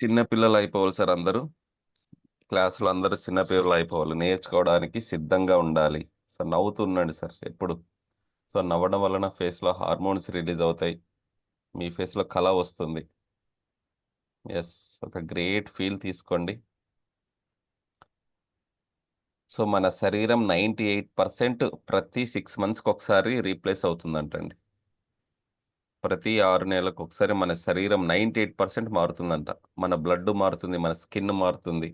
చిన్న పిల్లలు అయిపోవాలి సార్ అందరూ. క్లాసులో అందరూ చిన్న పిల్లలు అయిపోవాలి, నేర్చుకోవడానికి సిద్ధంగా ఉండాలి. సో నవ్వుతుండండి సార్ ఎప్పుడు. సో నవ్వడం వలన ఫేస్లో హార్మోన్స్ రిలీజ్ అవుతాయి, మీ ఫేస్లో కళ వస్తుంది. ఎస్, ఒక గ్రేట్ ఫీల్ తీసుకోండి. సో మన శరీరం 98% ప్రతి 6 మంత్స్కి ఒకసారి రీప్లేస్ అవుతుందంటండి. ప్రతి 6 నెలలకు ఒకసారి మన శరీరం 98% మారుతుందంట. మన బ్లడ్ మారుతుంది, మన స్కిన్ మారుతుంది.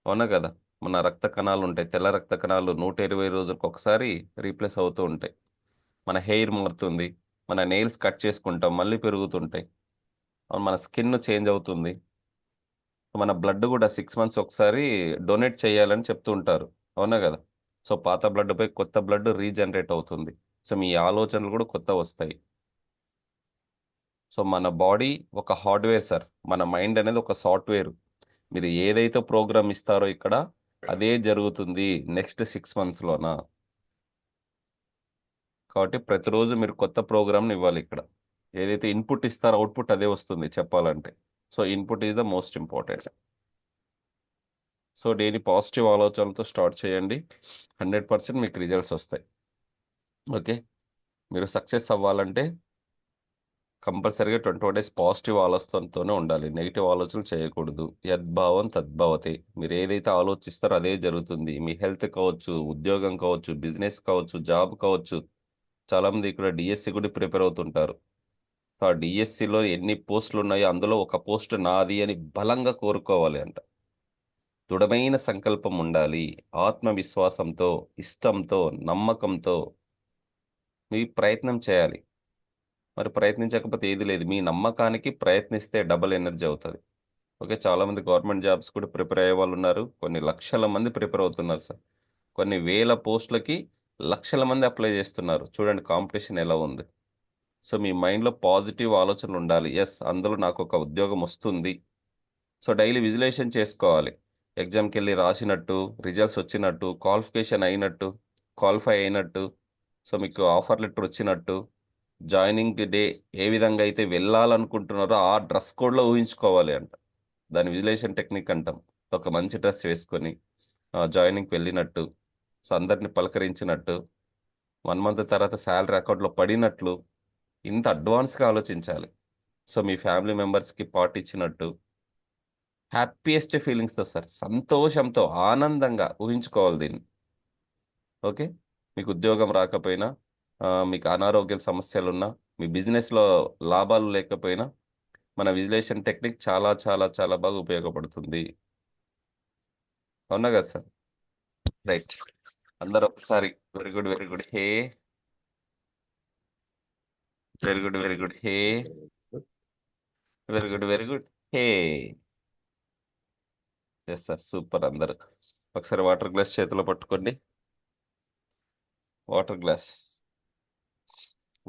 అవునా కదా? మన రక్త కణాలు ఉంటాయి, తెల్ల రక్త కణాలు 120 రోజులకు ఒకసారి రీప్లేస్ అవుతూ ఉంటాయి. మన హెయిర్ మారుతుంది, మన నెయిల్స్ కట్ చేసుకుంటాం మళ్ళీ పెరుగుతుంటాయి. అవును, మన స్కిన్ చేంజ్ అవుతుంది. మన బ్లడ్ కూడా 6 మంత్స్ ఒకసారి డొనేట్ చేయాలని చెప్తూ ఉంటారు. అవునా కదా? సో పాత బ్లడ్ పై కొత్త బ్లడ్ రీజనరేట్ అవుతుంది. సో మీ ఆలోచనలు కూడా కొత్త వస్తాయి. సో మన బాడీ ఒక హార్డ్వేర్ సార్, మన మైండ్ అనేది ఒక సాఫ్ట్వేర్. మీరు ఏదైతే ప్రోగ్రామ్ ఇస్తారో ఇక్కడ అదే జరుగుతుంది నెక్స్ట్ 6 మంత్స్లోన. కాబట్టి ప్రతిరోజు మీరు కొత్త ప్రోగ్రామ్ని ఇవ్వాలి ఇక్కడ. ఏదైతే ఇన్పుట్ ఇస్తారో అవుట్పుట్ అదే వస్తుంది చెప్పాలంటే. So input is the most important. So daily positive ఆలోచనలతో స్టార్ట్ చేయండి, 100% మీకు రిజల్ట్స్ వస్తాయి. ఓకే, మీరు సక్సెస్ అవ్వాలంటే కంపల్సరీగా 21 డేస్ పాజిటివ్ ఆలోచనతోనే ఉండాలి, నెగిటివ్ ఆలోచనలు చేయకూడదు. యద్భావం తద్భవతి. మీరు ఏదైతే ఆలోచిస్తారో అదే జరుగుతుంది. మీ హెల్త్ కావచ్చు, ఉద్యోగం కావచ్చు, బిజినెస్ కావచ్చు, జాబ్ కావచ్చు. చాలామంది ఇక్కడ డిఎస్సి కూడా ప్రిపేర్ అవుతుంటారు. సో ఆ డిఎస్సిలో ఎన్ని పోస్టులు ఉన్నాయో అందులో ఒక పోస్ట్ నాది అని బలంగా కోరుకోవాలి అంట. దృఢమైన సంకల్పం ఉండాలి, ఆత్మవిశ్వాసంతో, ఇష్టంతో, నమ్మకంతో మీ ప్రయత్నం చేయాలి. మరి ప్రయత్నించకపోతే ఏది లేదు. మీ నమ్మకానికి ప్రయత్నిస్తే డబుల్ ఎనర్జీ అవుతుంది. ఓకే, చాలామంది గవర్నమెంట్ జాబ్స్ కూడా ప్రిపేర్ అయ్యే వాళ్ళు ఉన్నారు. కొన్ని లక్షల మంది ప్రిపేర్ అవుతున్నారు సార్. కొన్ని వేల పోస్టులకి లక్షల మంది అప్లై చేస్తున్నారు. చూడండి కాంపిటీషన్ ఎలా ఉంది. సో మీ మైండ్లో పాజిటివ్ ఆలోచనలు ఉండాలి. ఎస్, అందులో నాకు ఒక ఉద్యోగం వస్తుంది. సో డైలీ విజులేషన్ చేసుకోవాలి. ఎగ్జామ్కి వెళ్ళి రాసినట్టు, రిజల్ట్స్ వచ్చినట్టు, క్వాలిఫికేషన్ అయినట్టు, క్వాలిఫై అయినట్టు, సో మీకు ఆఫర్ లెటర్ వచ్చినట్టు, జాయినింగ్ డే ఏ విధంగా అయితే వెళ్ళాలనుకుంటున్నారో ఆ డ్రెస్ కోడ్లో ఊహించుకోవాలి అంట. దాని విజులేషన్ టెక్నిక్ అంటాం. ఒక మంచి డ్రెస్ వేసుకొని జాయినింగ్కి వెళ్ళినట్టు, సో అందరిని పలకరించినట్టు, 1 మంత్ తర్వాత శాలరీ అకౌంట్లో పడినట్లు, ఇంత అడ్వాన్స్గా ఆలోచించాలి. సో మీ ఫ్యామిలీ మెంబర్స్కి పార్టీ ఇచ్చినట్టు, హ్యాపీయెస్ట్ ఫీలింగ్స్తో సార్, సంతోషంతో ఆనందంగా ఊహించుకోవాలి దీన్ని. ఓకే, మీకు ఉద్యోగం రాకపోయినా, మీకు అనారోగ్యం సమస్యలున్నా, మీ బిజినెస్లో లాభాలు లేకపోయినా మన విజులేషన్ టెక్నిక్ చాలా చాలా చాలా బాగా ఉపయోగపడుతుంది. అవునా కదా సార్? రైట్, అందరూ ఒకసారి very good very good hey, very good very good hey, very good very good hey. Yes sir, super. అందరు ఒకసారి వాటర్ గ్లాస్ చేతిలో పట్టుకోండి. వాటర్ గ్లాస్,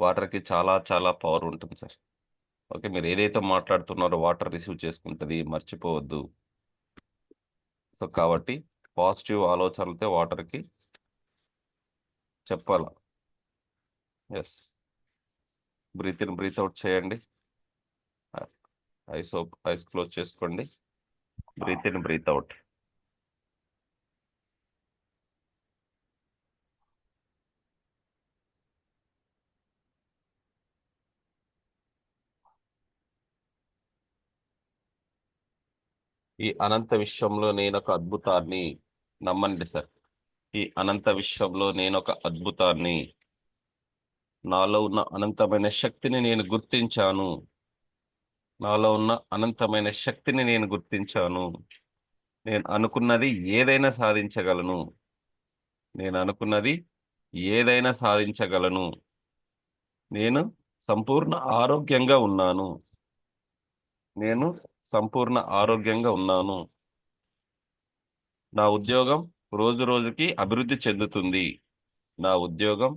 వాటర్కి చాలా చాలా పవర్ ఉంటుంది సార్. ఓకే, మీరు ఏదైతే మాట్లాడుతున్నారో వాటర్ రిసీవ్ చేసుకుంటుంది, మర్చిపోవద్దు. సో కాబట్టి పాజిటివ్ ఆలోచనలతో వాటర్కి చెప్పాల. Yes, breathe in breathe out చేయండి. ఐస్ క్లోజ్ చేసుకోండి. Breathe in breathe out. ఈ అనంత విశ్వంలో నేను ఒక అద్భుతాన్ని, నమ్మండి సార్. ఈ అనంత విశ్వంలో నేను ఒక అద్భుతాన్ని, నాలో ఉన్న అనంతమైన శక్తిని నేను గుర్తించాను. నాలో ఉన్న అనంతమైన శక్తిని నేను గుర్తించాను. నేను అనుకున్నది ఏదైనా సాధించగలను. నేను అనుకున్నది ఏదైనా సాధించగలను. నేను సంపూర్ణ ఆరోగ్యంగా ఉన్నాను. నేను సంపూర్ణ ఆరోగ్యంగా ఉన్నాను. నా ఉద్యోగం రోజు రోజుకి అభివృద్ధి చెందుతుంది. నా ఉద్యోగం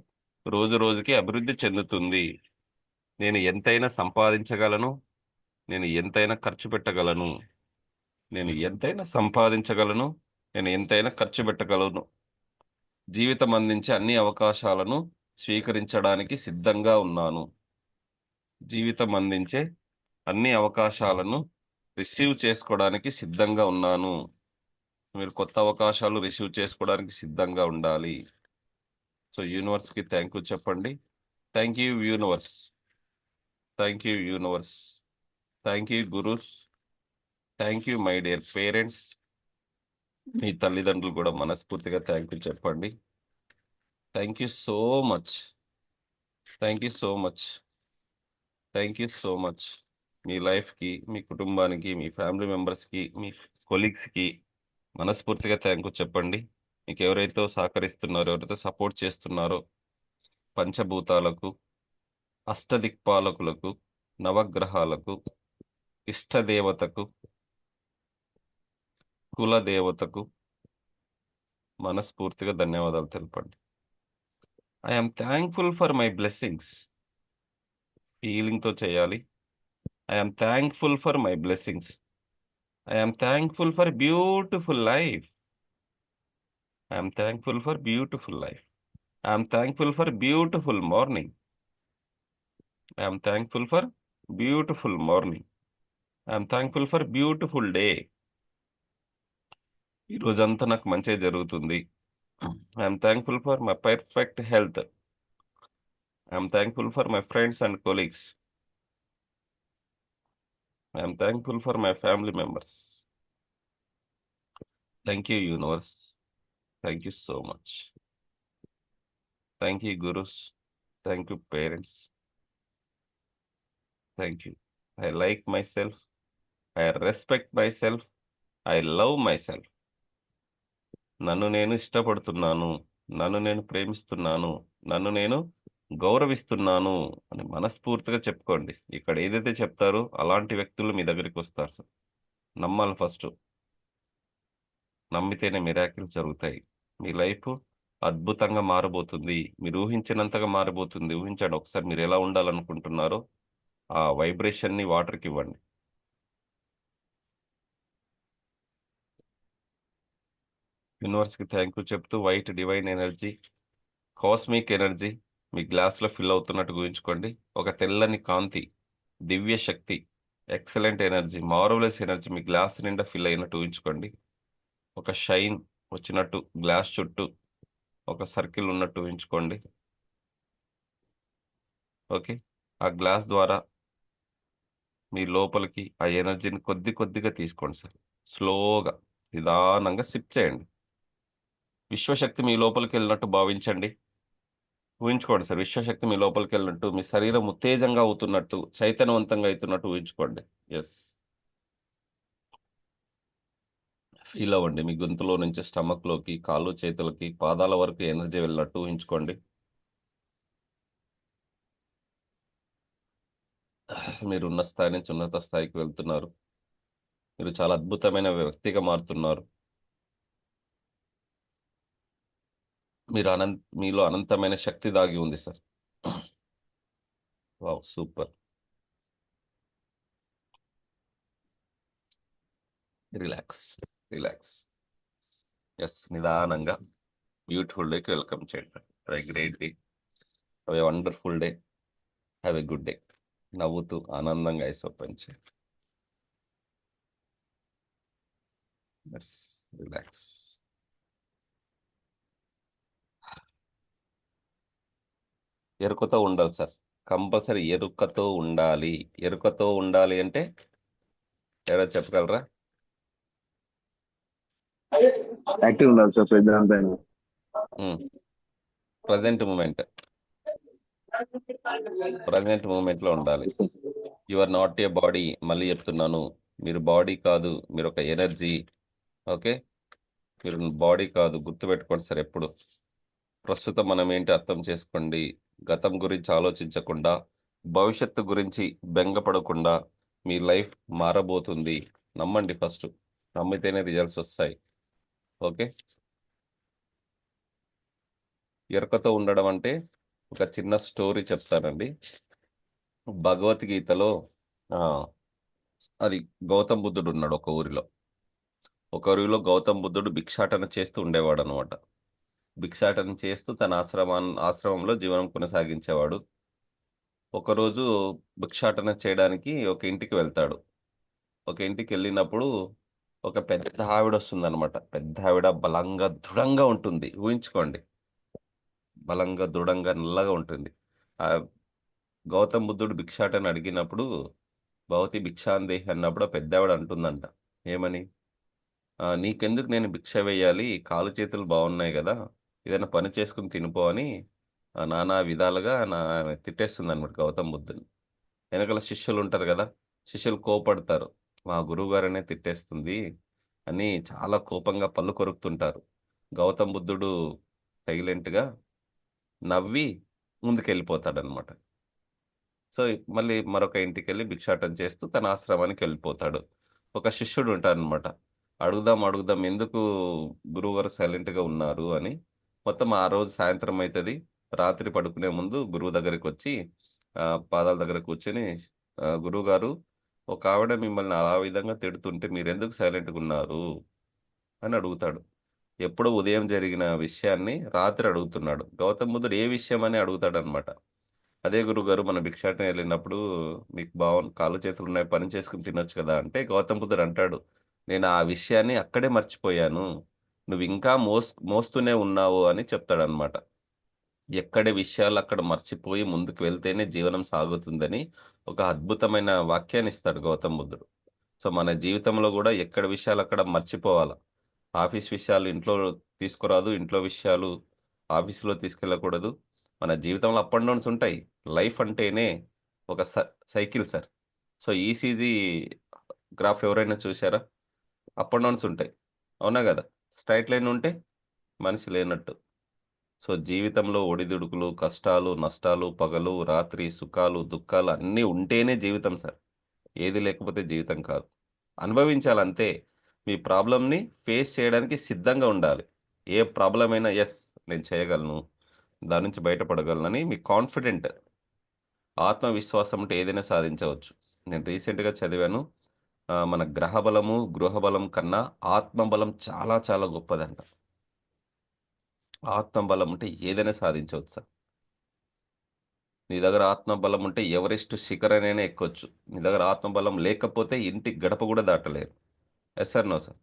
రోజు రోజుకి అభివృద్ధి చెందుతుంది. నేను ఎంతైనా సంపాదించగలను. నేను ఎంతైనా ఖర్చు పెట్టగలను. నేను ఎంతైనా సంపాదించగలను. నేను ఎంతైనా ఖర్చు పెట్టగలను. జీవితం అందించే అన్ని అవకాశాలను స్వీకరించడానికి సిద్ధంగా ఉన్నాను. జీవితం అందించే అన్ని అవకాశాలను రిసీవ్ చేసుకోవడానికి సిద్ధంగా ఉన్నాను. మీరు కొత్త అవకాశాలు రిసీవ్ చేసుకోవడానికి సిద్ధంగా ఉండాలి. సో యూనివర్స్కి థ్యాంక్ యూ చెప్పండి. Thank you universe, thank you universe, thank you gurus, thank you my dear parents. మీ తల్లిదండ్రులు కూడా మనస్ఫూర్తిగా థ్యాంక్ యూ చెప్పండి. Thank you so much, thank you so much, thank you so much. మీ లైఫ్కి, మీ కుటుంబానికి, మీ ఫ్యామిలీ మెంబర్స్కి, మీ కొలీగ్స్కి మనస్ఫూర్తిగా థ్యాంక్ యూ చెప్పండి. మీకు ఎవరైతే సహకరిస్తున్నారో, ఎవరైతే సపోర్ట్ చేస్తున్నారో, పంచభూతాలకు, అష్టదిక్పాలకులకు, నవగ్రహాలకు, ఇష్టదేవతకు, కులదేవతకు మనస్ఫూర్తిగా ధన్యవాదాలు తెలపండి. I'm thankful for my blessings. ఫీలింగ్తో చేయాలి. I'm thankful for my blessings. I'm thankful for beautiful life. I'm thankful for beautiful life. I'm thankful for beautiful morning. I'm thankful for beautiful morning. I'm thankful for beautiful day. ఈ రోజంతా నాకు మంచిగా జరుగుతుంది. I'm thankful for my perfect health. I'm thankful for my friends and colleagues. I'm thankful for my family members. Thank you universe, thank you so much. Thank you gurus, thank you parents, thank you. I like my self, I respect my self, I love my self. నన్ను నేను ఇష్టపడుతున్నాను, నన్ను నేను ప్రేమిస్తున్నాను, నన్ను నేను గౌరవిస్తున్నాను అని మనస్ఫూర్తిగా చెప్పుకోండి. ఇక్కడ ఏదైతే చెప్తారో అలాంటి వ్యక్తులు మీ దగ్గరికి వస్తారు సార్. నమ్మాలి ఫస్ట్. నమ్మితేనే మిరాకిల్స్ జరుగుతాయి. మీ లైఫ్ అద్భుతంగా మారబోతుంది. మీరు ఊహించినంతగా మారబోతుంది. ఊహించండి ఒకసారి మీరు ఎలా ఉండాలనుకుంటున్నారో ఆ వైబ్రేషన్ని వాటర్కి ఇవ్వండి. యూనివర్స్కి థ్యాంక్ యూ చెప్తూ white divine energy, cosmic energy మీ గ్లాస్లో ఫిల్ అవుతున్నట్టు ఊహించుకోండి. ఒక తెల్లని కాంతి, దివ్య శక్తి, ఎక్సలెంట్ ఎనర్జీ, మార్వలెస్ ఎనర్జీ మీ గ్లాస్ నిండా ఫిల్ అయినట్టు ఊహించుకోండి. ఒక షైన్ వచ్చినట్టు గ్లాస్ చుట్టూ ఒక సర్కిల్ ఉన్నట్టు ఊహించుకోండి. ఓకే, ఆ గ్లాస్ ద్వారా మీ లోపలికి ఆ ఎనర్జీని కొద్ది కొద్దిగా తీసుకోండి సార్. స్లోగా నిదానంగా సిప్ చేయండి. విశ్వశక్తి మీ లోపలికి వెళ్ళినట్టు భావించండి. ఊహించుకోండి సార్, విశ్వశక్తి మీ లోపలికి వెళ్ళినట్టు, మీ శరీరం ఉత్తేజంగా అవుతున్నట్టు, చైతన్యవంతంగా అవుతున్నట్టు ఊహించుకోండి. ఎస్, ఫీల్ అవ్వండి. మీ గొంతులో నుంచి స్టమక్లోకి, కాళ్ళు చేతులకి, పాదాల వరకు ఎనర్జీ వెళ్ళినట్టు ఊహించుకోండి. మీరు ఉన్న స్థాయి నుంచి ఉన్నత స్థాయికి వెళ్తున్నారు. మీరు చాలా అద్భుతమైన వ్యక్తిగా మారుతున్నారు. మీలో అనంతమైన శక్తి దాగి ఉంది sir. Wow, super. Relax, relax. Yes, నిదానంగా బ్యూటిఫుల్ డేకి వెల్కమ్ చేయండి. Have a great day, have a wonderful day, have a good day. నవ్వుతూ ఆనందంగా ఐస్ ఓపెన్ చేయండి. Yes, relax. ఎరుకతో ఉండాలి సార్, కంపల్సరీ ఎరుకతో ఉండాలి. ఎరుకతో ఉండాలి అంటే ఎవరో చెప్పగలరా? యాక్టివ్ ఉండాలి సార్ ప్రతి దానిపైన. ప్రజెంట్ మూమెంట్, ప్రజెంట్ మూమెంట్లో ఉండాలి. You are not a body. మళ్ళీ చెప్తున్నాను, మీరు బాడీ కాదు, మీరు ఒక ఎనర్జీ. ఓకే, మీరు బాడీ కాదు, గుర్తుపెట్టుకోండి సార్ ఎప్పుడు. ప్రస్తుతం మనం ఏంటి అర్థం చేసుకోండి. గతం గురించి ఆలోచించకుండా, భవిష్యత్తు గురించి బెంగపడకుండా మీ లైఫ్ మారబోతుంది. నమ్మండి ఫస్ట్, నమ్మితేనే రిజల్ట్స్ వస్తాయి. ఓకే, ఎరుకతో ఉండడం అంటే ఒక చిన్న స్టోరీ చెప్తానండి. భగవద్గీతలో ఆ, అది గౌతమ్ బుద్ధుడు ఉన్నాడు ఒక ఊరిలో. ఒక ఊరిలో గౌతమ్ బుద్ధుడు భిక్షాటన చేస్తూ ఉండేవాడు అనమాట. భిక్షాటన చేస్తూ తన ఆశ్రమంలో జీవనం కొనసాగించేవాడు. ఒకరోజు భిక్షాటన చేయడానికి ఒక ఇంటికి వెళ్తాడు. ఒక ఇంటికి వెళ్ళినప్పుడు ఒక పెద్ద ఆవిడ వస్తుంది అనమాట. పెద్ద ఆవిడ బలంగా దృఢంగా ఉంటుంది, ఊహించుకోండి. బలంగా దృఢంగా నల్లగా ఉంటుంది. ఆ గౌతమ్ బుద్ధుడు భిక్షాటన అడిగినప్పుడు భవతి భిక్షాందేహి అన్నప్పుడు ఆ పెద్ద ఆవిడ అంటుందంట, ఏమని, నీకెందుకు నేను భిక్ష వేయాలి, కాలు చేతులు బాగున్నాయి కదా, ఏదైనా పని చేసుకుని తినిపో అని నానా విధాలుగా తిట్టేస్తుంది అనమాట గౌతమ్ బుద్ధుని. వెనకాల శిష్యులు ఉంటారు కదా, శిష్యులు కోపడతారు, మా గురువు గారనే తిట్టేస్తుంది అని చాలా కోపంగా పళ్ళు కొరుకుతుంటారు. గౌతమ్ బుద్ధుడు సైలెంట్గా నవ్వి ముందుకెళ్ళిపోతాడనమాట. సో మళ్ళీ మరొక ఇంటికి వెళ్ళి భిక్షాటన చేస్తూ తన ఆశ్రమానికి వెళ్ళిపోతాడు. ఒక శిష్యుడు ఉంటాడనమాట. అడుగుదాం అడుగుదాం ఎందుకు గురువుగారు సైలెంట్గా ఉన్నారు అని. మొత్తం ఆ రోజు సాయంత్రం అవుతుంది. రాత్రి పడుకునే ముందు గురువు దగ్గరికి వచ్చి పాదాల దగ్గర కూర్చొని, గురువు గారు, ఒక ఆవిడ మిమ్మల్ని ఆ విధంగా తిడుతుంటే మీరెందుకు సైలెంట్గా ఉన్నారు అని అడుగుతాడు. ఎప్పుడో ఉదయం జరిగిన విషయాన్ని రాత్రి అడుగుతున్నాడు. గౌతమ బుద్ధుడు ఏ విషయం అని అడుగుతాడు అనమాట. అదే గురుగారు, మన భిక్షాటన వెళ్ళినప్పుడు మీకు కాళ్ళు చేతులు ఉన్నాయి, పని చేసుకుని తినొచ్చు కదా అంటే, గౌతమ బుద్ధుడు అంటాడు, నేను ఆ విషయాన్ని అక్కడే మర్చిపోయాను, నువ్వు ఇంకా మోస్తూనే ఉన్నావు అని చెప్తాడనమాట. ఎక్కడి విషయాలు అక్కడ మర్చిపోయి ముందుకు వెళ్తేనే జీవనం సాగుతుందని ఒక అద్భుతమైన వాక్యాన్ని ఇస్తాడు గౌతమ బుద్ధుడు. సో మన జీవితంలో కూడా ఎక్కడ విషయాలు అక్కడ మర్చిపోవాలి. ఆఫీస్ విషయాలు ఇంట్లో తీసుకురాదు, ఇంట్లో విషయాలు ఆఫీసులో తీసుకెళ్ళకూడదు. మన జీవితంలో అప్ అండ్ డౌన్స్ ఉంటాయి. లైఫ్ అంటేనే ఒక cycle sir. So ECG graph ఎవరైనా చూసారా? అప్ అండ్ డౌన్స్ ఉంటాయి, అవునా కదా? స్ట్రైట్ లైన్ ఉంటే మనిషి లేనట్టు. సో జీవితంలో ఒడిదుడుకులు, కష్టాలు, నష్టాలు, పగలు రాత్రి, సుఖాలు దుఃఖాలు అన్నీ ఉంటేనే జీవితం సార్. ఏది లేకపోతే జీవితం కాదు. అనుభవించాలంతే. మీ ప్రాబ్లమ్ని ఫేస్ చేయడానికి సిద్ధంగా ఉండాలి. ఏ ప్రాబ్లం అయినా ఎస్ నేను చేయగలను, దాని నుంచి బయటపడగలనని మీ కాన్ఫిడెంట్, ఆత్మవిశ్వాసం ఉంటే ఏదైనా సాధించవచ్చు. నేను రీసెంట్గా చదివాను, మన గ్రహ బలము గృహ బలం కన్నా ఆత్మబలం చాలా చాలా గొప్పదంట. ఆత్మబలం ఉంటే ఏదైనా సాధించవచ్చు సార్. నీ దగ్గర ఆత్మబలం ఉంటే ఎవరెస్ట్ శిఖరనైనా ఎక్కొచ్చు. నీ దగ్గర ఆత్మబలం లేకపోతే ఇంటి గడప కూడా దాటలేరు. Yes sir, no sir?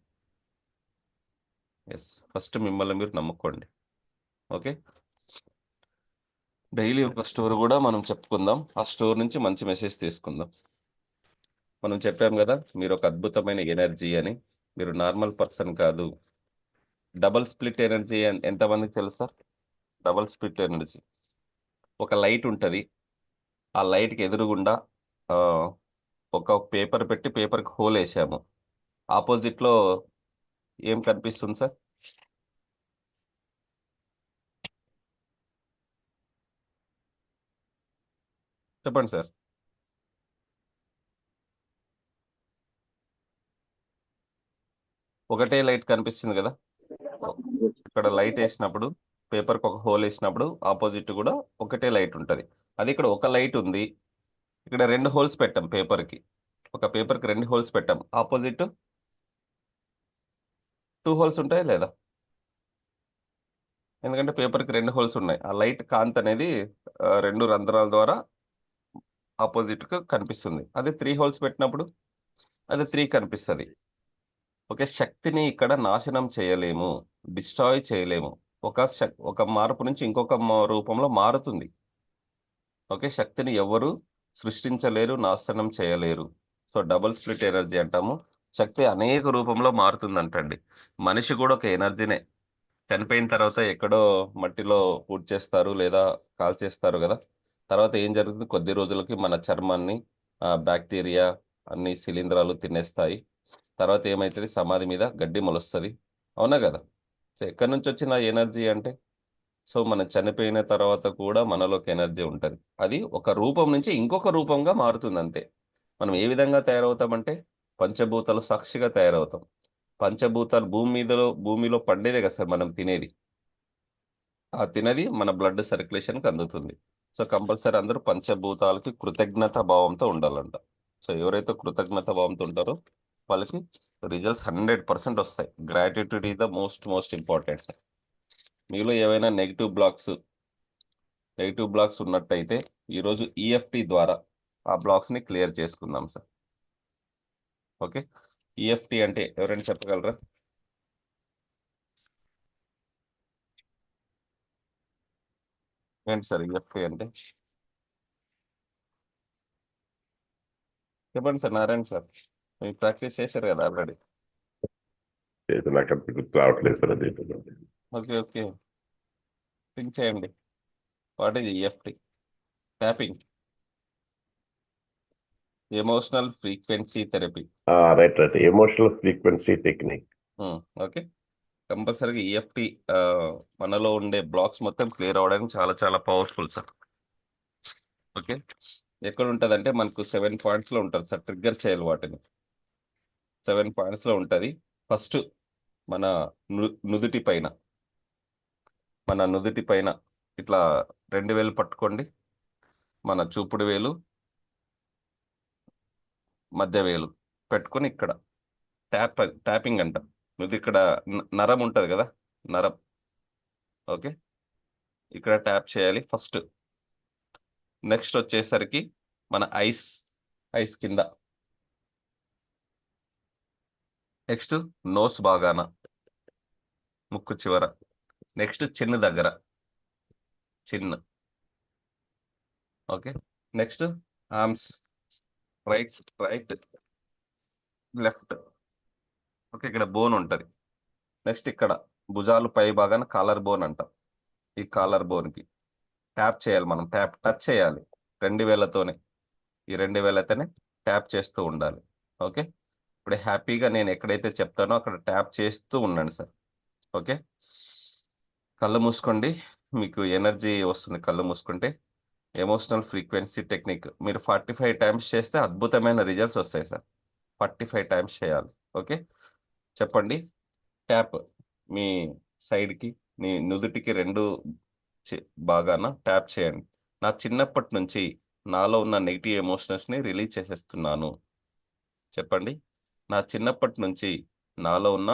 Yes. First మిమ్మల్ని మీరు నమ్ముకోండి. ఓకే. డైలీ ఒక స్టోర్ కూడా మనం చెప్పుకుందాం, ఆ స్టోర్ నుంచి మంచి మెసేజ్ తీసుకుందాం. మనం చెప్పాం కదా, మీరు ఒక అద్భుతమైన ఎనర్జీ అని. మీరు నార్మల్ పర్సన్ కాదు. డబల్ స్ప్లిట్ ఎనర్జీ ఎంతమందికి తెలుసా? డబల్ స్ప్లిట్ ఎనర్జీ, ఒక లైట్ ఉంటుంది, ఆ లైట్కి ఎదురుగుండా ఆ, ఒక పేపర్ పెట్టి పేపర్కి హోల్ వేసాము. ఆపోజిట్లో ఏం కనిపిస్తుంది సార్? చెప్పండి సార్. ఒకటే లైట్ కనిపిస్తుంది కదా. ఇక్కడ లైట్ వేసినప్పుడు, పేపర్కి ఒక హోల్ వేసినప్పుడు ఆపోజిట్ కూడా ఒకటే లైట్ ఉంటుంది. అది ఇక్కడ ఒక లైట్ ఉంది, ఇక్కడ రెండు హోల్స్ పెట్టాం పేపర్కి. ఒక పేపర్కి రెండు హోల్స్ పెట్టాం, ఆపోజిట్ టూ హోల్స్ ఉంటాయి లేదా? ఎందుకంటే పేపర్కి రెండు హోల్స్ ఉన్నాయి. ఆ లైట్ కాంతి అనేది రెండు రంధ్రాల ద్వారా ఆపోజిట్గా కనిపిస్తుంది. అదే త్రీ హోల్స్ పెట్టినప్పుడు అది త్రీ కనిపిస్తుంది. ఓకే, శక్తిని ఇక్కడ నాశనం చేయలేము, డిస్ట్రాయ్ చేయలేము. ఒక మార్పు నుంచి ఇంకొక రూపంలో మారుతుంది. ఓకే, శక్తిని ఎవరు సృష్టించలేరు, నాశనం చేయలేరు. సో డబుల్ స్ప్లిట్ ఎనర్జీ అంటాము. శక్తి అనేక రూపంలో మారుతుందంటండి. మనిషి కూడా ఒక ఎనర్జీనే. చనిపోయిన తర్వాత ఎక్కడో మట్టిలో పూడ్ చేస్తారు లేదా కాల్ చేస్తారు కదా. తర్వాత ఏం జరుగుతుంది, కొద్ది రోజులకి మన చర్మాన్ని బ్యాక్టీరియా అన్ని శిలీంధ్రాలు తినేస్తాయి. తర్వాత ఏమవుతుంది, సమాధి మీద గడ్డి మొలుస్తుంది, అవునా కదా? సో ఎక్కడి నుంచి వచ్చిన ఎనర్జీ అంటే, సో మనం చనిపోయిన తర్వాత కూడా మనలోకి ఎనర్జీ ఉంటుంది. అది ఒక రూపం నుంచి ఇంకొక రూపంగా మారుతుంది అంతే. మనం ఏ విధంగా తయారవుతామంటే పంచభూతాలు సాక్షిగా తయారవుతాం. పంచభూతాలు భూమిలో పండేదే కదా సార్ మనం తినేది. ఆ తినది మన బ్లడ్ సర్క్యులేషన్కి అందుతుంది. సో కంపల్సరీ అందరూ పంచభూతాలకి కృతజ్ఞత భావంతో ఉండాలంట. సో ఎవరైతే కృతజ్ఞత భావంతో ఉంటారో వాళ్ళకి రిజల్ట్స్ 100% వస్తాయి. Gratitude is the most most important sir. మీలో ఏవైనా నెగిటివ్ బ్లాక్స్ ఉన్నట్టయితే ఈరోజు ఈఎఫ్టి ద్వారా ఆ బ్లాక్స్ని క్లియర్ చేసుకుందాం సార్. ఓకే. ఈఎఫ్టీ అంటే ఎవరైనా చెప్పగలరా? ఏంటి సార్ ఈఎఫ్టీ అంటే? చెప్పండి సార్ నారాయణ సార్, మీరు ప్రాక్టీస్ చేశారు కదా ఆల్రెడీ. లేదు, నాకు అంత గుర్తు రావట్లేదు సార్ అది. ఓకే ఓకే, థింక్ చేయండి. What is EFT? Tapping, emotional frequency therapy. Right right, emotional frequency technique. Okay. కంపల్సరీగా ఈఎఫ్టీ మనలో ఉండే బ్లాక్స్ మొత్తం క్లియర్ అవ్వడానికి చాలా చాలా పవర్ఫుల్ సార్. ఓకే. ఎక్కడ ఉంటుందంటే మనకు 7 పాయింట్స్లో ఉంటుంది సార్. ట్రిగ్గర్ చేయాలి వాటిని. 7 పాయింట్స్లో ఉంటుంది. ఫస్ట్ మన నుదుటి పైన, ఇట్లా 2 వేలు పట్టుకోండి. మన చూపుడు వేలు, మధ్య వేలు పెట్టుకొని ఇక్కడ ట్యాపింగ్ అంట. నువ్వు ఇక్కడ నరం ఉంటుంది కదా, నరం. ఓకే, ఇక్కడ ట్యాప్ చేయాలి ఫస్ట్. నెక్స్ట్ వచ్చేసరికి మన ఐస్ కింద. నెక్స్ట్ నోస్ బాగాన, ముక్కు చివర. నెక్స్ట్ చిన్ను దగ్గర, Chinnu. Okay. Next arms, right left. Okay, ఇక్కడ బోన్ ఉంటుంది. నెక్స్ట్ ఇక్కడ భుజాలు పై భాగాన కాలర్ బోన్ అంటాం. ఈ కాలర్ బోన్కి ట్యాప్ చేయాలి మనం, టచ్ చేయాలి 2 వేలతోనే. ఈ 2 వేలతోనే ట్యాప్ చేస్తూ ఉండాలి. ఓకే. ఇప్పుడు హ్యాపీగా నేను ఎక్కడైతే చెప్తానో అక్కడ ట్యాప్ చేస్తూ ఉండండి సార్. ఓకే. కళ్ళు మూసుకోండి, మీకు ఎనర్జీ వస్తుంది కళ్ళు మూసుకుంటే. ఎమోషనల్ ఫ్రీక్వెన్సీ టెక్నిక్ మీరు 45 టైమ్స్ చేస్తే అద్భుతమైన రిజల్ట్స్ వస్తాయి సార్. 45 టైమ్స్ చేయాలి. ఓకే. చెప్పండి. ట్యాప్ మీ సైడ్కి, మీ నుదుటికి 2 బాగాన ట్యాప్ చేయండి. నా చిన్నప్పటి నుంచి నాలో ఉన్న నెగిటివ్ ఎమోషన్స్ని రిలీజ్ చేసేస్తున్నాను. చెప్పండి. నా చిన్నప్పటి నుంచి నాలో ఉన్న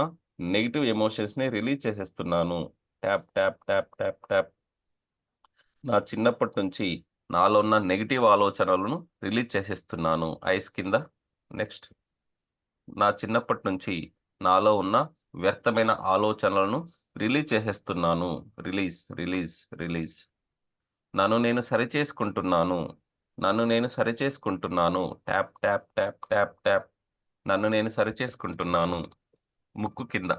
నెగిటివ్ ఎమోషన్స్ని రిలీజ్ చేసేస్తున్నాను. Tap tap tap tap tap. నా చిన్నప్పటి నుంచి నాలో ఉన్న నెగిటివ్ ఆలోచనలను రిలీజ్ చేసేస్తున్నాను. ఐస్ కింద. నెక్స్ట్, నా చిన్నప్పటి నుంచి నాలో ఉన్న వ్యర్థమైన ఆలోచనలను రిలీజ్ చేసేస్తున్నాను. Release release release. నన్ను నేను సరిచేసుకుంటున్నాను. Tap tap tap tap tap. నన్ను నేను సరిచేసుకుంటున్నాను. ముక్కు కింద,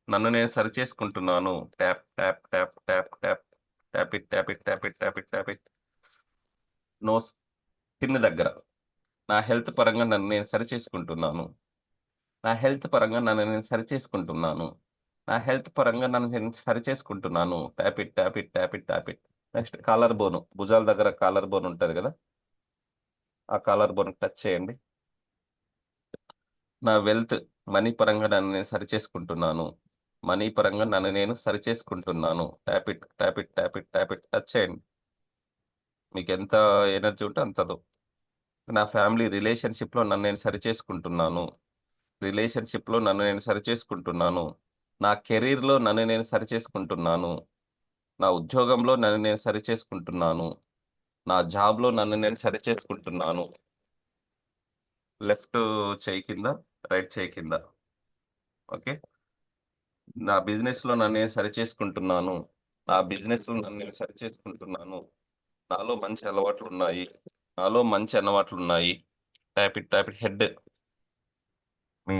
నన్ను నేను సరిచేసుకుంటున్నాను. Tap tap tap tap tap. Tap it tap it tap it tap it tap it. Nose, చిన్న దగ్గర. నా హెల్త్ పరంగా నన్ను నేను సరిచేసుకుంటున్నాను. Tap it tap it tap it tap it. Next collar bone, భుజాల దగ్గర కాలర్ బోన్ ఉంటుంది కదా, ఆ కాలర్ బోన్ టచ్ చేయండి. నా వెల్త్, మనీ పరంగా నన్ను నేను సరిచేసుకుంటున్నాను. Tap it tap it tap it tap it. Touch చేయండి. మీకు ఎంత ఎనర్జీ ఉంటే అంతదో. నా ఫ్యామిలీ రిలేషన్షిప్లో నన్ను నేను సరిచేసుకుంటున్నాను. నా కెరీర్లో నన్ను నేను సరిచేసుకుంటున్నాను. నా ఉద్యోగంలో నన్ను నేను సరిచేసుకుంటున్నాను. నా జాబ్లో నన్ను నేను సరిచేసుకుంటున్నాను. లెఫ్ట్ చేయి కింద, రైట్ చేయి కింద. ఓకే. నా బిజినెస్లో నన్ను నేను సరిచేసుకుంటున్నాను. నాలో మంచి అలవాట్లు ఉన్నాయి. Tap it tap it. Head, మీ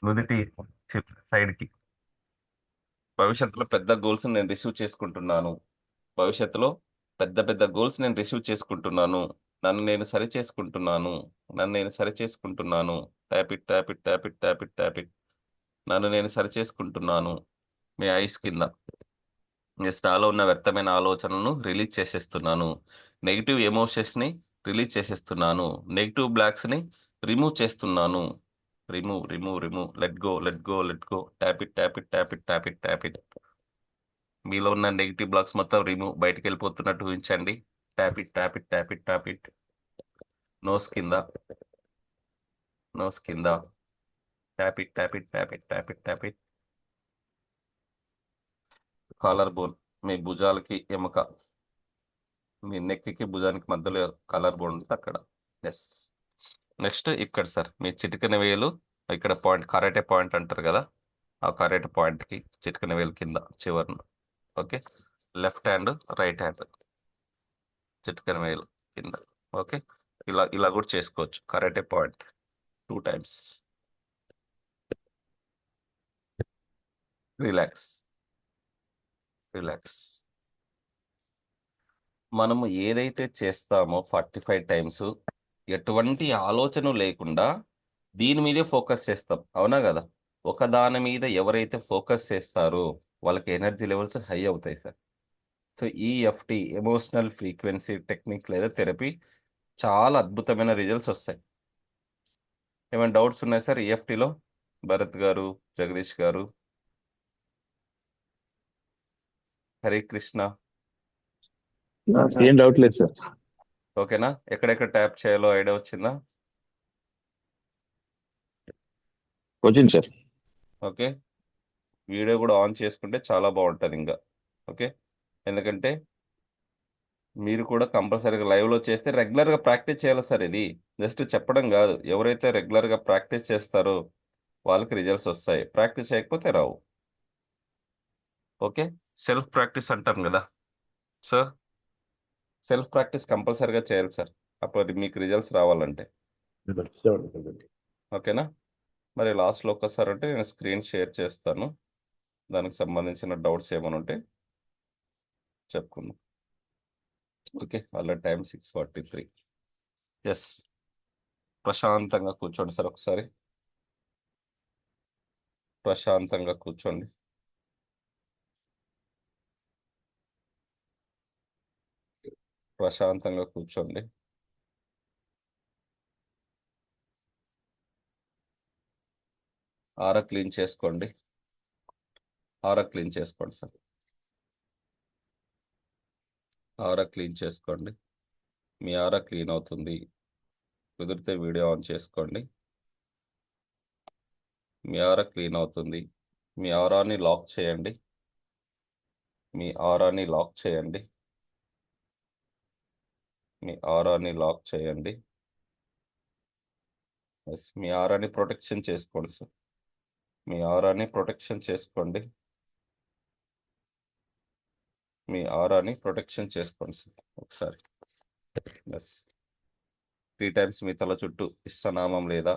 నుదిటి సైడ్కి. భవిష్యత్తులో పెద్ద గోల్స్ నేను రిసీవ్ చేసుకుంటున్నాను. నన్ను నేను సరిచేసుకుంటున్నాను. Tap it tap it tap it tap it tap it. నన్ను నేను సరిచేసుకుంటున్నాను. మీ ఐస్ కింద. నాలో ఉన్న వ్యర్థమైన ఆలోచనలను రిలీజ్ చేసేస్తున్నాను. నెగిటివ్ ఎమోషన్స్ని రిలీజ్ చేసేస్తున్నాను. నెగిటివ్ బ్లాక్స్ని రిమూవ్ చేస్తున్నాను. Remove. Let go. Tap it tap it tap it tap it tap it. మీలో ఉన్న నెగిటివ్ బ్లాక్స్ మొత్తం రిమూవ్, బయటకు వెళ్ళిపోతున్నట్టు ఊహించండి. Tap it tap it tap it tap it. Nose కింద. Tap it tap it tap it tap it tap it. Collar bone, మీ భుజాలకి ఎముక, మీ నెక్కి భుజానికి మధ్యలో కాలర్ బోన్ ఉంటుంది అక్కడ. ఎస్. నెక్స్ట్ ఇక్కడ సార్ మీ చిటికెన వేలు ఇక్కడ పాయింట్ కరాటే పాయింట్ అంటారు కదా, ఆ కరాటే పాయింట్కి చిటికెన వేలు కింద చివరన. Okay, left hand right hand చిటికెన వేలు కింద. ఓకే, ఇలా ఇలా కూడా చేసుకోవచ్చు. Karate point 2 times. Relax relax. మనము ఏదైతే చేస్తామో 45 టైమ్స్ ఎటువంటి ఆలోచన లేకుండా దీని మీదే ఫోకస్ చేస్తాం, అవునా కదా? ఒక దాని మీద ఎవరైతే ఫోకస్ చేస్తారో వాళ్ళకి ఎనర్జీ లెవెల్స్ హై అవుతాయి sir. So EFT emotional frequency technique లేదా థెరపీ చాలా అద్భుతమైన రిజల్ట్స్ వస్తాయి. ఏమైనా డౌట్స్ ఉన్నాయి సార్ ఈఎఫ్టిలో? భరత్ గారు, జగదీష్ గారు, హరే కృష్ణ. ఏం డౌట్ లేదు సార్. ఓకేనా? ఎక్కడెక్కడ ట్యాప్ చేయాలో ఐడియా వచ్చిందా? వచ్చింది సార్. ఓకే, వీడియో కూడా ఆన్ చేసుకుంటే చాలా బాగుంటుంది ఇంకా. ఓకే, ఎందుకంటే మీరు కూడా కంపల్సరీగా లైవ్లో చేస్తే రెగ్యులర్గా ప్రాక్టీస్ చేయాలి సార్. ఇది జస్ట్ చెప్పడం కాదు. ఎవరైతే రెగ్యులర్గా ప్రాక్టీస్ చేస్తారో వాళ్ళకి రిజల్ట్స్ వస్తాయి, ప్రాక్టీస్ చేయకపోతే రావు. ఓకే, సెల్ఫ్ ప్రాక్టీస్ అంటాం కదా సార్, సెల్ఫ్ ప్రాక్టీస్ కంపల్సరీగా చేయాలి సార్, అప్పుడు మీకు రిజల్ట్స్ రావాలంటే. ఓకేనా? మరి లాస్ట్లో ఒక్కసారి అంటే నేను స్క్రీన్ షేర్ చేస్తాను, దానికి సంబంధించిన డౌట్స్ ఏమైనా ఉంటే చెప్పుకుందాం. ఓకే, అలా టైం 6:43. ఎస్, ప్రశాంతంగా కూర్చోండి సార్. ఒకసారి ప్రశాంతంగా కూర్చోండి. ప్రశాంతంగా కూర్చోండి. ఆరా క్లీన్ చేసుకోండి. ఆరా క్లీన్ చేసుకోండి సార్. ఆరా క్లీన్ చేసుకోండి. మీ ఆరా క్లీన్ అవుతుంది. కుదిరితే వీడియో ఆన్ చేసుకోండి. మీ ఆరా క్లీన్ అవుతుంది. మీ ఆరాని లాక్ చేయండి. మీ ఆరాని లాక్ చేయండి. మీ ఆరాని లాక్ చేయండి. ఎస్, మీ ఆరాని ప్రొటెక్షన్ చేసుకోండి సార్. మీ ఆరాని ప్రొటెక్షన్ చేసుకోండి. మీ ఆరాని ప్రొటెక్షన్ చేసుకోండి సార్. ఒకసారి ఎస్, 3 times మీ తల చుట్టూ ఇష్టనామం లేదా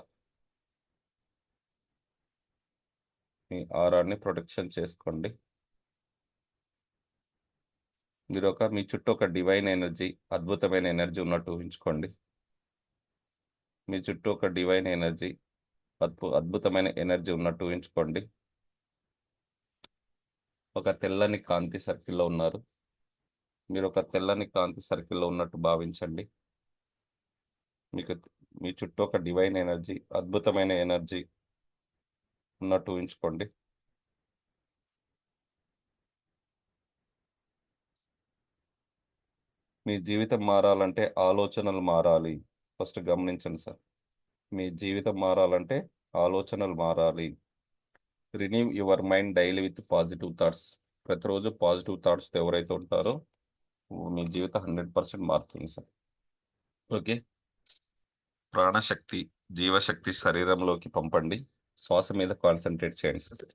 మీ ఆరాన్ని ప్రొటెక్షన్ చేసుకోండి. మీరు మీ చుట్టూ ఒక డివైన్ ఎనర్జీ, అద్భుతమైన ఎనర్జీ ఉన్నట్టు ఊహించుకోండి. మీ చుట్టూ ఒక డివైన్ ఎనర్జీ, అద్భుతమైన ఎనర్జీ ఉన్నట్టు ఊహించుకోండి. ఒక తెల్లని కాంతి సర్కిల్లో ఉన్నారు. మీరు ఒక తెల్లని కాంతి సర్కిల్లో ఉన్నట్టు భావించండి. మీకు మీ చుట్టూ ఒక డివైన్ ఎనర్జీ, అద్భుతమైన ఎనర్జీ ఉన్నట్టు ఊహించుకోండి. మీ జీవితం మారాలంటే ఆలోచనలు మారాలి. ఫస్ట్ గమనించండి సార్, మీ జీవితం మారాలంటే ఆలోచనలు మారాలి. Renew your mind daily with positive thoughts. ప్రతిరోజు పాజిటివ్ థాట్స్తో ఎవరైతే ఉంటారో మీ జీవితం 100% మారుతుంది సార్. ఓకే, ప్రాణశక్తి, జీవశక్తి శరీరంలోకి పంపండి. శ్వాస మీద కాన్సన్ట్రేట్ చేయండి సార్.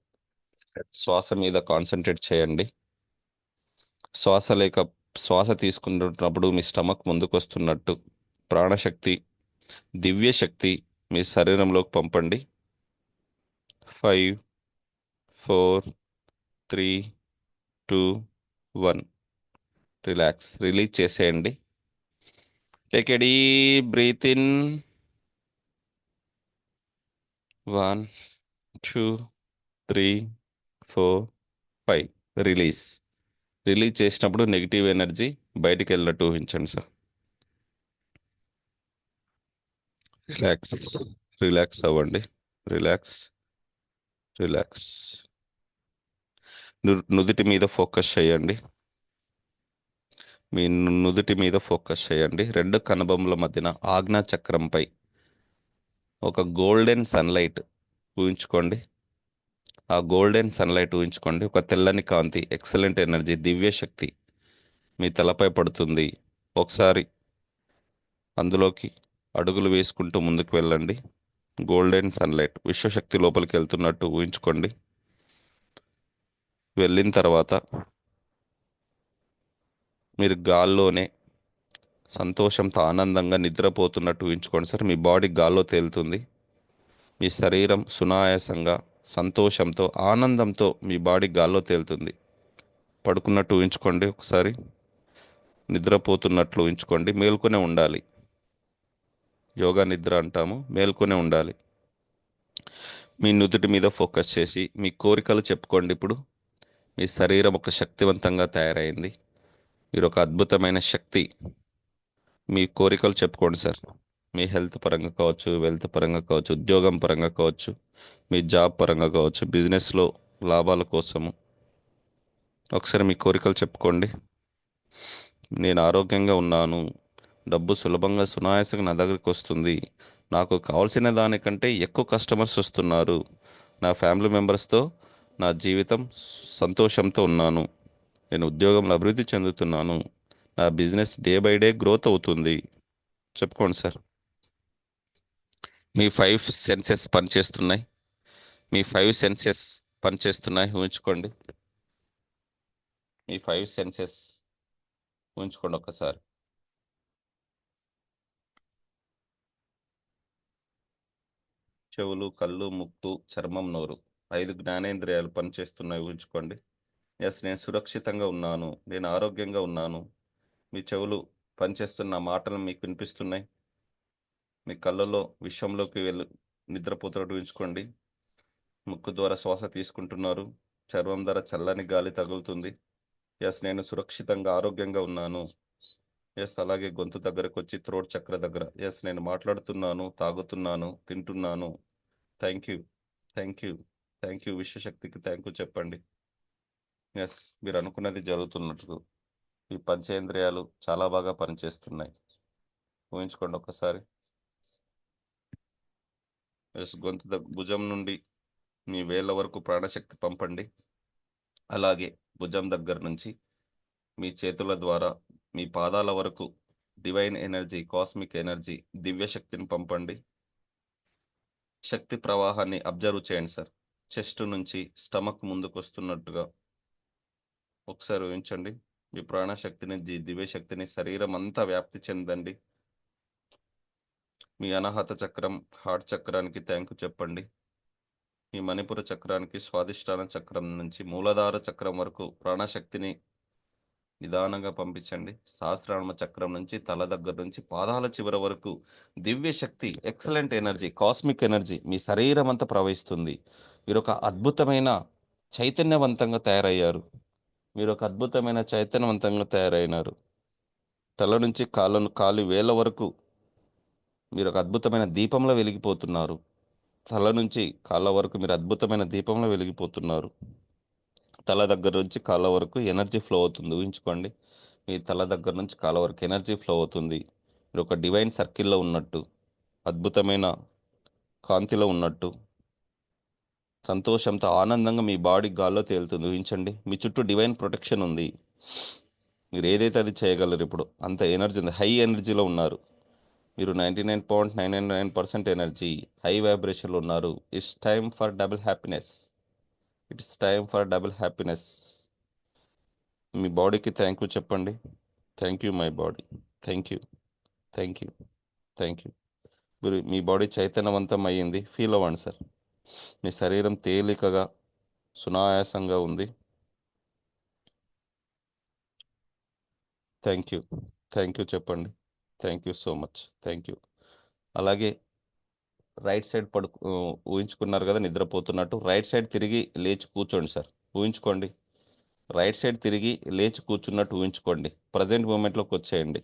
శ్వాస మీద కాన్సన్ట్రేట్ చేయండి. శ్వాస తీసుకుంటున్నప్పుడు మీ స్టమక్ ముందుకు వస్తున్నట్టు ప్రాణశక్తి, దివ్యశక్తి మీ శరీరంలోకి పంపండి. 5, 4, 3, 2, 1. రిలాక్స్, రిలీజ్ చేసేయండి. Take a deep breath in. 1, 2, 3, 4, 5. Release. Release చేసినప్పుడు నెగిటివ్ ఎనర్జీ బయటికి వెళ్ళినట్టు ఊహించండి సార్. రిలాక్స్, రిలాక్స్ అవ్వండి. Relax, relax. నుదుటి మీద ఫోకస్ చేయండి. మీ నుదుటి మీద ఫోకస్ చేయండి. 2 కనుబొమ్మల మధ్యన ఆజ్ఞా చక్రంపై ఒక గోల్డెన్ సన్లైట్ ఊహించుకోండి. ఆ గోల్డెన్ సన్లైట్ ఊహించుకోండి. ఒక తెల్లని కాంతి, ఎక్సలెంట్ ఎనర్జీ, దివ్యశక్తి మీ తలపై పడుతుంది. ఒకసారి అందులోకి అడుగులు వేసుకుంటూ ముందుకు వెళ్ళండి. గోల్డెన్ సన్లైట్ విశ్వశక్తి లోపలికి వెళ్తున్నట్టు ఊహించుకోండి. వెళ్ళిన తర్వాత మీరు గాల్లోనే సంతోషంతో ఆనందంగా నిద్రపోతున్నట్టు ఊహించుకోండి సార్. మీ బాడీ గాల్లో తేలుతుంది. మీ శరీరం సునాయాసంగా సంతోషంతో ఆనందంతో మీ బాడీ గాల్లో తేలుతుంది. పడుకున్నట్టు ఊహించుకోండి. ఒకసారి నిద్రపోతున్నట్లు ఊహించుకోండి. మేల్కొనే ఉండాలి. యోగా నిద్ర అంటాము. మేల్కొనే ఉండాలి. మీ నుదుటి మీద ఫోకస్ చేసి మీ కోరికలు చెప్పుకోండి. ఇప్పుడు మీ శరీరం ఒక శక్తివంతంగా తయారైంది. మీరు ఒక అద్భుతమైన శక్తి. మీ కోరికలు చెప్పుకోండి సార్. మీ హెల్త్ పరంగా కావచ్చు, వెల్త్ పరంగా కావచ్చు, ఉద్యోగం పరంగా కావచ్చు, మీ జాబ్ పరంగా కావచ్చు, బిజినెస్లో లాభాల కోసము ఒకసారి మీ కోరికలు చెప్పుకోండి. నేను ఆరోగ్యంగా ఉన్నాను. డబ్బు సులభంగా సునాయాసంగా నా దగ్గరికి వస్తుంది. నాకు కావాల్సిన దానికంటే ఎక్కువ కస్టమర్స్ వస్తున్నారు. నా ఫ్యామిలీ మెంబర్స్తో నా జీవితం సంతోషంతో ఉన్నాను. నేను ఉద్యోగంలో అభివృద్ధి చెందుతున్నాను. నా business day by day growth అవుతుంది. చెప్పుకోండి సార్. మీ 5 సెన్సెస్ పనిచేస్తున్నాయి. మీ 5 సెన్సెస్ పనిచేస్తున్నాయి ఊహించుకోండి. మీ 5 సెన్సెస్ ఊహించుకోండి ఒకసారి. చెవులు, కళ్ళు, ముక్కు, చర్మం, నోరు, 5 జ్ఞానేంద్రియాలు పనిచేస్తున్నాయి ఊహించుకోండి. ఎస్, నేను సురక్షితంగా ఉన్నాను. నేను ఆరోగ్యంగా ఉన్నాను. మీ చెవులు పనిచేస్తున్న మాటలు మీకు వినిపిస్తున్నాయి. మీ కళ్ళలో విశ్వంలోకి వెళ్ళి నిద్రపోతున్నట్టు ఊహించుకోండి. ముక్కు ద్వారా శ్వాస తీసుకుంటున్నారు. చర్మం ద్వారా చల్లని గాలి తగులుతుంది. ఎస్, నేను సురక్షితంగా ఆరోగ్యంగా ఉన్నాను. ఎస్, అలాగే గొంతు దగ్గరకు వచ్చి థ్రోట్ చక్ర దగ్గర ఎస్, నేను మాట్లాడుతున్నాను, తాగుతున్నాను, తింటున్నాను. Thank you, thank you, thank you. విశ్వశక్తికి థ్యాంక్ యూ చెప్పండి. ఎస్, మీరు అనుకున్నది జరుగుతున్నట్టు ఈ పంచేంద్రియాలు చాలా బాగా పనిచేస్తున్నాయి ఊహించుకోండి ఒకసారి. ఎస్, భుజం నుండి మీ వేళ్ళ వరకు ప్రాణశక్తి పంపండి. అలాగే భుజం దగ్గర నుంచి మీ చేతుల ద్వారా మీ పాదాల వరకు డివైన్ ఎనర్జీ, కాస్మిక్ ఎనర్జీ, దివ్య శక్తిని పంపండి. శక్తి ప్రవాహాన్ని అబ్జర్వ్ చేయండి సార్. చెస్ట్ నుంచి స్టమక్ ముందుకు వస్తున్నట్టుగా ఒకసారి ఊహించండి. మీ ప్రాణశక్తిని, దివ్య శక్తిని శరీరం అంతా వ్యాప్తి చెందండి. మీ అనాహత చక్రం, హార్ట్ చక్రానికి థ్యాంక్ యూ చెప్పండి. మీ మణిపుర చక్రానికి, స్వాదిష్టాన చక్రం నుంచి మూలాధార చక్రం వరకు ప్రాణశక్తిని నిదానంగా పంపించండి. సహస్రామ చక్రం నుంచి తల దగ్గర నుంచి పాదాల చివర వరకు దివ్య శక్తి, ఎక్సలెంట్ ఎనర్జీ, కాస్మిక్ ఎనర్జీ మీ శరీరం అంతా ప్రవహిస్తుంది. మీరు ఒక అద్భుతమైన చైతన్యవంతంగా తయారయ్యారు. మీరు ఒక అద్భుతమైన చైతన్యవంతంగా తయారైనారు. తల నుంచి కాలి వేళ్ళ వరకు మీరు ఒక అద్భుతమైన దీపంలో వెలిగిపోతున్నారు. తల నుంచి కాళ్ళ వరకు మీరు అద్భుతమైన దీపంలో వెలిగిపోతున్నారు. తల దగ్గర నుంచి కాళ్ళ వరకు ఎనర్జీ ఫ్లో అవుతుంది ఊహించుకోండి. మీ తల దగ్గర నుంచి కాళ్ళ వరకు ఎనర్జీ ఫ్లో అవుతుంది. మీరు ఒక డివైన్ సర్కిల్లో ఉన్నట్టు, అద్భుతమైన కాంతిలో ఉన్నట్టు, సంతోషంతో ఆనందంగా మీ బాడీ గాల్లో తేలుతుంది ఊహించండి. మీ చుట్టూ డివైన్ ప్రొటెక్షన్ ఉంది. మీరు ఏదైతే అది చేయగలరు. ఇప్పుడు అంత ఎనర్జీ ఉంది. హై ఎనర్జీలో ఉన్నారు. మీరు 99.999% ఎనర్జీ, హై వైబ్రేషన్లో ఉన్నారు. It's time for double happiness. It's time for double happiness. మీ బాడీకి థ్యాంక్ యూ చెప్పండి. Thank you my body. Thank you, thank you, thank you. మీరు మీ బాడీ చైతన్యవంతం అయ్యింది. ఫీల్ అవ్వండి సార్. మీ శరీరం తేలికగా సునాయాసంగా ఉంది. థ్యాంక్ యూ, థ్యాంక్ యూ చెప్పండి. Thank you so much. Thank you. అలాగే రైట్ సైడ్ ఊహించుకున్నారు కదా నిద్రపోతున్నట్టు. రైట్ సైడ్ తిరిగి లేచి కూర్చోండి సార్. ఊహించుకోండి. రైట్ సైడ్ తిరిగి లేచి కూర్చున్నట్టు ఊహించుకోండి. ప్రజెంట్ మూమెంట్లోకి వచ్చేయండి.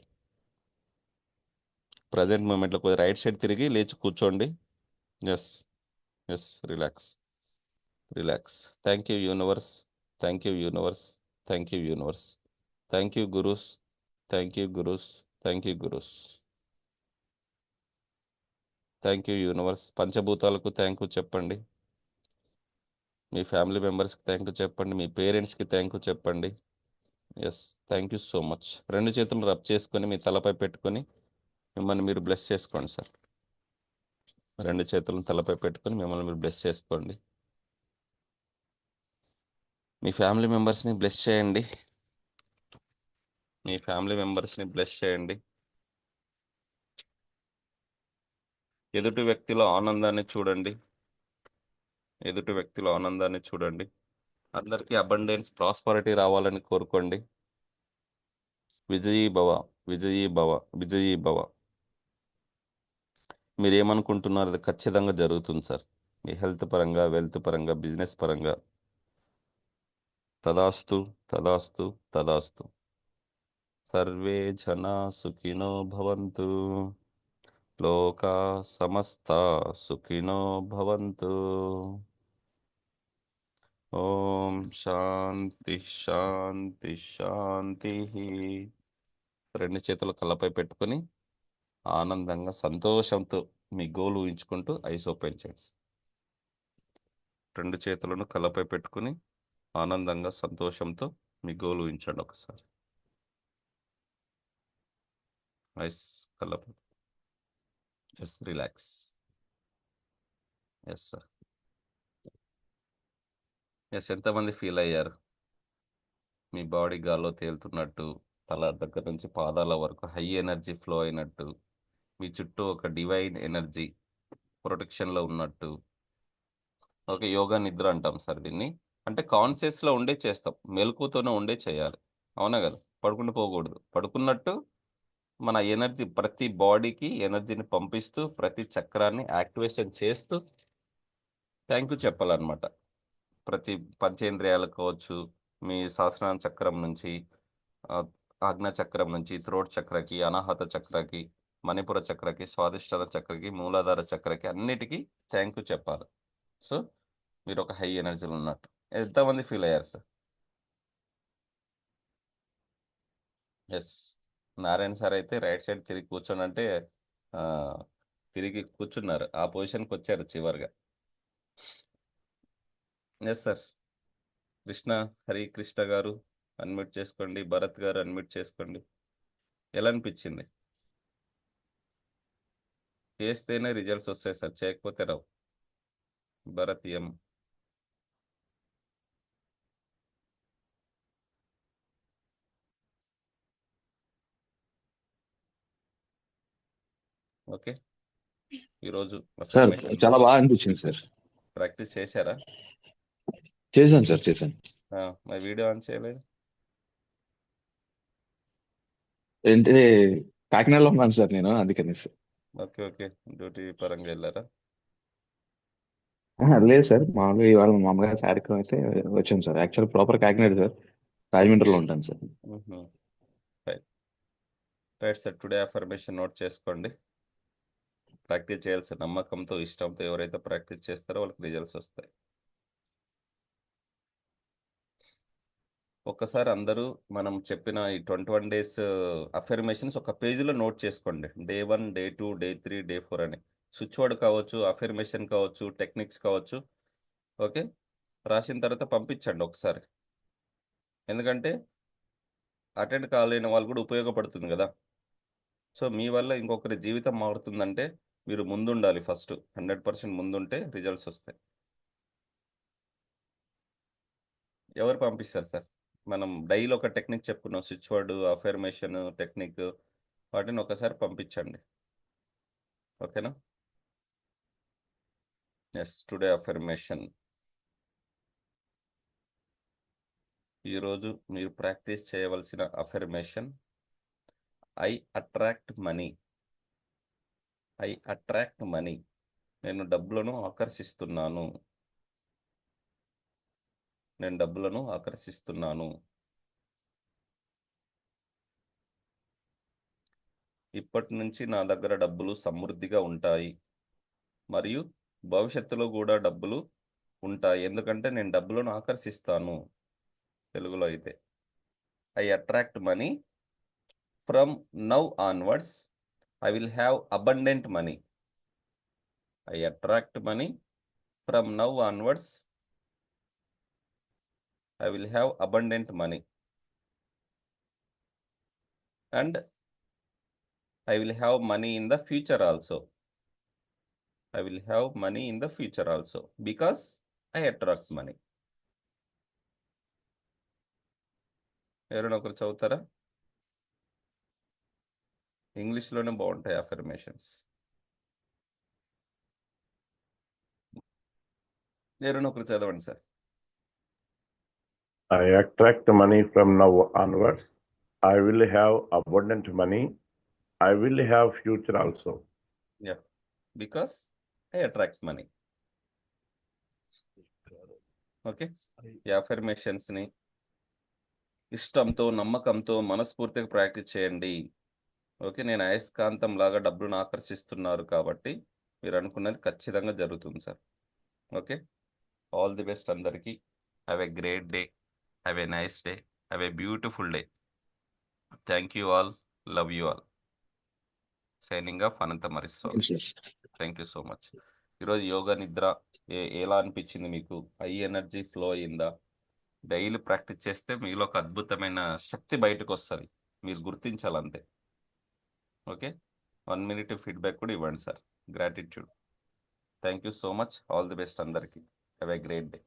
ప్రజెంట్ మూమెంట్లోకి రైట్ సైడ్ తిరిగి లేచి కూర్చోండి. Yes, yes, relax, relax. Thank you universe. Thank you universe. Thank you universe. Thank you gurus. Thank you gurus. Thank you gurus. Thank you universe. పంచభూతాలకు thank you చెప్పండి. మీ family మెంబర్స్కి thank you చెప్పండి. మీ పేరెంట్స్కి థ్యాంక్ యూ చెప్పండి. Yes, thank you so much. 2 చేతులు rub చేసుకొని మీ తలపై పెట్టుకొని మిమ్మల్ని మీరు బ్లెస్ చేసుకోండి సార్. రెండు చేతులను తలపై పెట్టుకొని మిమ్మల్ని మీరు బ్లెస్ చేసుకోండి. మీ ఫ్యామిలీ మెంబర్స్ని బ్లెస్ చేయండి. మీ ఫ్యామిలీ మెంబర్స్ని బ్లెస్ చేయండి. ఎదుటి వ్యక్తిలో ఆనందాన్ని చూడండి. ఎదుటి వ్యక్తిలో ఆనందాన్ని చూడండి. అందరికీ అబండెన్స్ ప్రాస్పరిటీ రావాలని కోరుకోండి. విజయీ భవ, విజయీ భవ, విజయీ భవ. మీరు ఏమనుకుంటున్నారు అది ఖచ్చితంగా జరుగుతుంది సార్. మీ హెల్త్ పరంగా, వెల్త్ పరంగా, బిజినెస్ పరంగా. తదాస్తు, తదాస్తు, తదాస్తు. సర్వే జనా సుఖినో భవంతు. లోకా సమస్త సుఖినో భవంతు. ఓం శాంతి శాంతి శాంతి. రెండు చేతులు కళ్ళపై పెట్టుకొని ఆనందంగా సంతోషంతో మీ గోల్ ఊహించుకుంటూ ఐస్ ఓపెన్ చేయండి. రెండు చేతులను కళ్ళపై పెట్టుకుని ఆనందంగా సంతోషంతో మీ గోల్ ఊహించండి. ఒకసారి ఐస్ కళ్ళపై. Yes, relax. Yes sir. Yes, ఎంతమంది ఫీల్ అయ్యారు మీ బాడీ గాల్లో తేలుతున్నట్టు, తల దగ్గర నుంచి పాదాల వరకు హై ఎనర్జీ ఫ్లో అయినట్టు, మీ చుట్టూ ఒక డివైన్ ఎనర్జీ ప్రొటెక్షన్లో ఉన్నట్టు. ఓకే, యోగా నిద్ర అంటాం సార్ దీన్ని. అంటే కాన్షియస్లో ఉండే చేస్తాం, మెలకుతోనే ఉండే చేయాలి. అవునా కదా? పడుకుంటూ పోకూడదు. పడుకున్నట్టు మన ఎనర్జీ ప్రతి బాడీకి ఎనర్జీని పంపిస్తూ ప్రతి చక్రాన్ని యాక్టివేషన్ చేస్తూ థ్యాంక్ యూ చెప్పాలన్నమాట. ప్రతి పంచేంద్రియాలకు కావచ్చు, మీ సహస్రార చక్రం నుంచి, ఆజ్ఞా చక్రం నుంచి, థ్రోట్ చక్రకి, అనాహత చక్రకి, మణిపుర చక్రకి, స్వాదిష్టాన చక్రకి, మూలాధార చక్రకి, అన్నిటికీ థ్యాంక్ యూ చెప్పాలి. సో మీరు ఒక హై ఎనర్జీలో ఉన్నట్టు. ఎంతమంది ఫీల్ అయ్యారు సార్? ఎస్, నారాయణ సార్ అయితే రైట్ సైడ్ తిరిగి కూర్చోండి అంటే తిరిగి కూర్చున్నారు, ఆ పొజిషన్కి వచ్చారు చివరిగా. Yes sir. కృష్ణ, హరి కృష్ణ గారు అన్మ్యూట్ చేసుకోండి. భరత్ గారు అన్మ్యూట్ చేసుకోండి. ఎలా అనిపించింది? చేస్తేనే రిజల్ట్స్ వస్తాయి సార్, చేయకపోతే రావు. భరత్ ఎం. ఓకే, ఈరోజు సార్ చాలా బాగా అనిపించింది సార్. ప్రాక్టీస్ చేశారా? చేశాను సార్, చేశాను. మరి వీడియో ఆన్ చేయలేదు? ఏంటంటే కాకినాడలో ఉన్నాను సార్ నేను, అందుకని సార్. ఓకే ఓకే, డ్యూటీ పరంగా వెళ్ళారా? లేదు సార్, మామూలుగా ఇవాళ మా అమ్మగారి కార్యక్రమం అయితే వచ్చాను sir. Actual proper Kakinada sir, రాజమండ్రిలో ఉంటాను sir. Right sir. Today affirmation note చేసుకోండి. ప్రాక్టీస్ చేయాల్సిన నమ్మకంతో, ఇష్టంతో ఎవరైతే ప్రాక్టీస్ చేస్తారో వాళ్ళకి రిజల్ట్స్ వస్తాయి. ఒక్కసారి అందరూ మనం చెప్పిన ఈ 21 days అఫర్మేషన్స్ ఒక పేజీలో నోట్ చేసుకోండి. డే 1, డే 2, డే 3, డే 4 అని. స్విచ్ వర్డ్ కావచ్చు, అఫర్మేషన్ కావచ్చు, టెక్నిక్స్ కావచ్చు. ఓకే, రాసిన తర్వాత పంపించండి ఒకసారి. ఎందుకంటే అటెండ్ కాలేని వాళ్ళు కూడా ఉపయోగపడుతుంది కదా. సో మీ వల్ల ఇంకొకరి జీవితం మారుతుందంటే మీరు ముందుండాలి. ఫస్ట్ 100% ముందుంటే రిజల్ట్స్ వస్తాయి. ఎవరు పంపిస్తారు సార్? మనం డైలీ ఒక టెక్నిక్ చెప్పుకున్నాం, స్విచ్ వర్డ్, అఫర్మేషన్ టెక్నిక్. వాటిని ఒకసారి పంపించండి. ఓకేనా? Yes, today affirmation. ఈరోజు మీరు ప్రాక్టీస్ చేయవలసిన affirmation, I attract money. I attract money. నేను డబ్బులను ఆకర్షిస్తున్నాను. నేను డబ్బులను ఆకర్షిస్తున్నాను. ఇప్పటి నుంచి నా దగ్గర డబ్బులు సమృద్ధిగా ఉంటాయి, మరియు భవిష్యత్తులో కూడా డబ్బులు ఉంటాయి, ఎందుకంటే నేను డబ్బులను ఆకర్షిస్తాను. తెలుగులో అయితే I attract money. From now onwards I will have abundant money. I attract money. From now onwards I will have abundant money. And I will have money in the future also. I will have money in the future also because I attract money. ఎవరైనా ఒకరు చదువుతారా? ఇంగ్లీష్లోనే బాగుంటాయి affirmations. ఎవరైనా ఒకరు చదవండి sir. I attract money from now onwards. I will have abundant money. I will have future also. Yeah, because I attract money. Okay, ఈ అఫర్మేషన్స్ని ఇష్టంతో నమ్మకంతో మనస్ఫూర్తిగా ప్రాక్టీస్ చేయండి. ఓకే, నేను అయస్కాంతం లాగా డబ్బును ఆకర్షిస్తున్నారు కాబట్టి మీరు అనుకున్నది ఖచ్చితంగా జరుగుతుంది sir. Okay, all the best అందరికీ. Have a great day, have a nice day, have a beautiful day. Thank you all, love you all. Signing off Anantha Mariswamy. Thank you so much. ఈరోజు యోగా నిద్ర ఎలా అనిపించింది మీకు? హై ఎనర్జీ ఫ్లో అయిందా? Daily practice చేస్తే మీలో ఒక అద్భుతమైన శక్తి బయటకు వస్తుంది, మీరు గుర్తించాలంతే. ఓకే, 1 minute ఫీడ్బ్యాక్ కూడా ఇవ్వండి sir. Gratitude. Thank you so much. All the best అందరికీ. Have a great day.